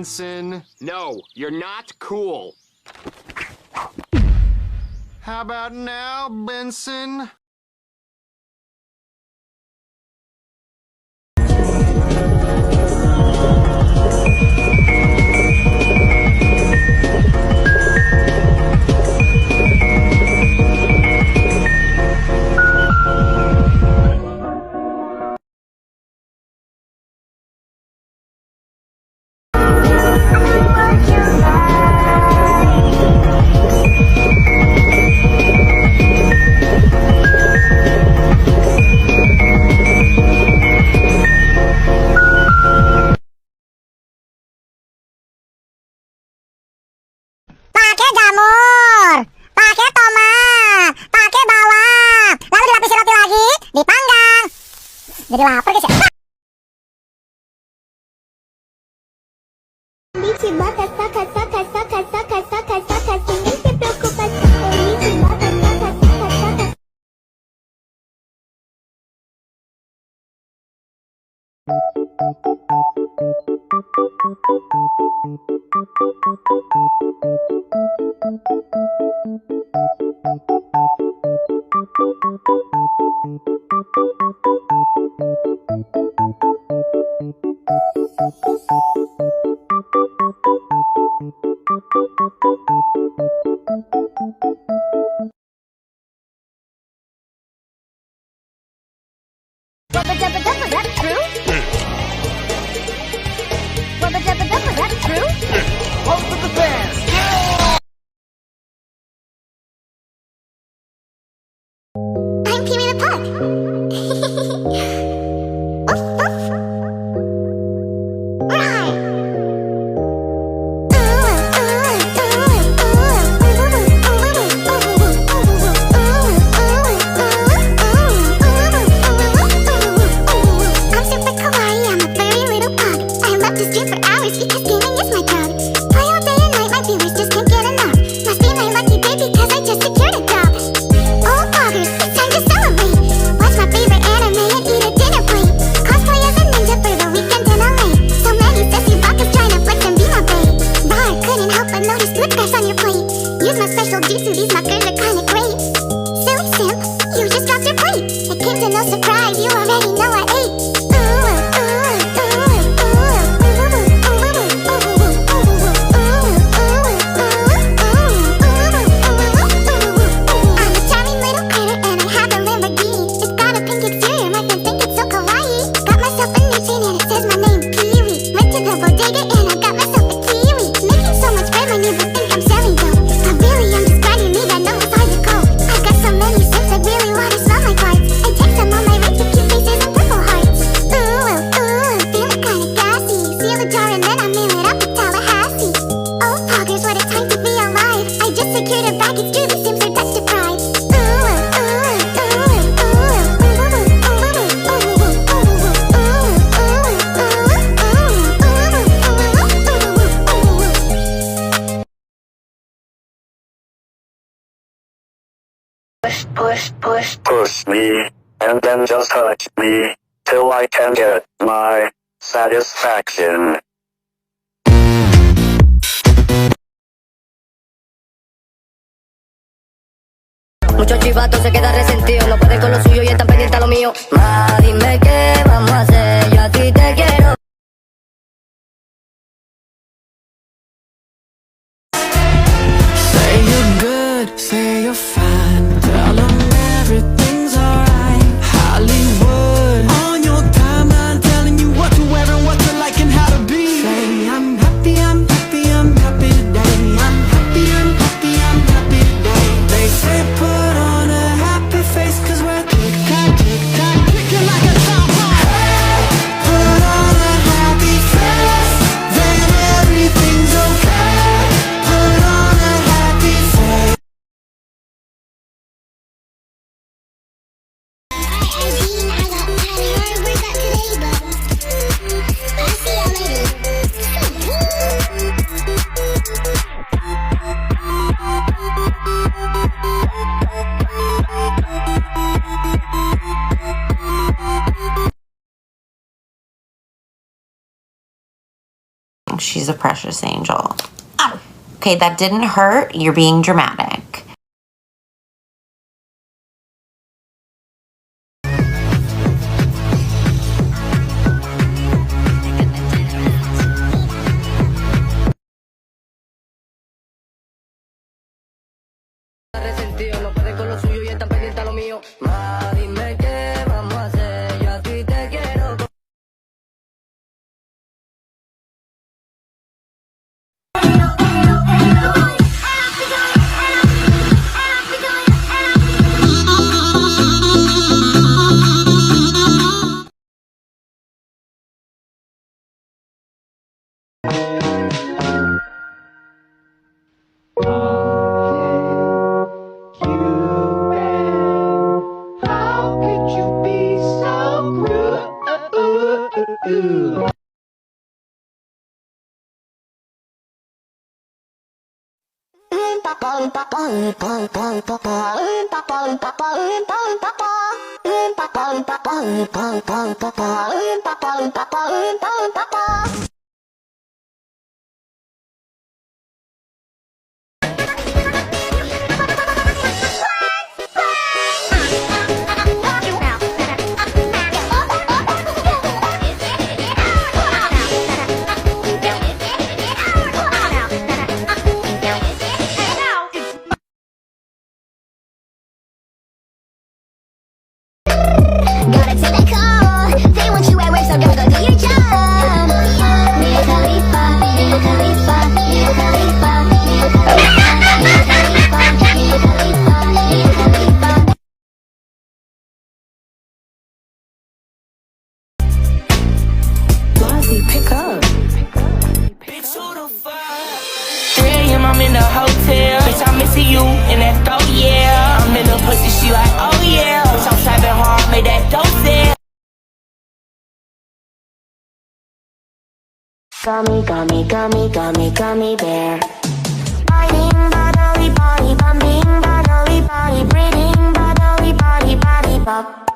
Benson. No, you're not cool. How about now, Benson? Pakai jamur, pakai tomat, pakai bawang, lalu dilapisi roti lagi, dipanggang. Jadi lapar guys ya. Coba kasa kasa kasa kasa kasa kasa kasa ini se preocupa ini coba kasa kasa kasa kasa. Was that true? Was that true? Hope for the best. I'm Kimmy the Pug. Woof, woof. Rawr. I'm super kawaii, I'm a furry little pug. I love to stream for hours because gaming is my drug. Play all day and night, my viewers just can't get enough. Must be my lucky day because I just secured a job. Oh, poggers, it's time to celebrate. Watch my favorite anime and eat a dinner plate. Cosplay as a ninja for the weekend in LA. So many sassy vodkas trying to flex and be my babe. Rawr, couldn't help but notice toothbrush on your plate. Use my special jutsu, these muckers are kinda great. Silly simp, you just dropped your plate. It came to no surprise, you already know I ate. I'm a charming little critter and I have a Lamborghini. It's got a pink exterior, my friends think it's so kawaii. Got myself a new chain and it says my name, Kiwi. Went to the bodega and I got myself a kiwi. Making so much bread, my neighbors think I'm selling dope. But really, I'm just grinding me, I know it's hard to cope. I've got so many sips, I really wanna smell my cards. I take some on my ring to cute faces and purple hearts. Feeling kinda gassy. Seal a jar and then I mail it up to Tallahassee. Oh, poggers, what a time to be alive. I just secured a bag, it's true, the Sims are Dutch deprived. Push, push, push. Push me, and then just touch me, till I can get my satisfaction. Muchos chivatos se quedan resentidos, no pueden con lo suyo y están pendientes a lo mío. Ma, dime qué vamos a hacer, yo a ti te quiero. Say you're good, say you're fine. Tell them everything's alright. Hollywood on your timeline, telling you what to wear and what to like and how to be. Say I'm happy, I'm happy, I'm happy today. I'm happy, I'm happy, I'm happy today. They say put on a happy face 'cause we're tick-tock, kicking like a tom bomb. Hey! she's a precious angel. Oh, okay, that didn't hurt. You're being dramatic. Resentido, no pueden con lo suyo y están pendientes a lo mío. Ma, dime qué vamos a hacer. Yo a ti te quiero. Gotta take that call. They want you at work, so girl, go do your job. Mia Khalifa, Mia Khalifa, Mia Khalifa, Mia Khalifa, Mia Khalifa, Mia Khalifa, Mia Khalifa. Bobby, pick up. 3 a.m. I'm in the hotel. Bitch, I'm missing you in that throat, yeah. I'm in the pussy, she like, oh yeah. Bitch, I'm slapping hard, made that dope sell. Gummy, gummy, gummy, gummy, gummy bear. Biting, bodily, body, bumping, bodily, body, breathing, bodily, body, body, bop.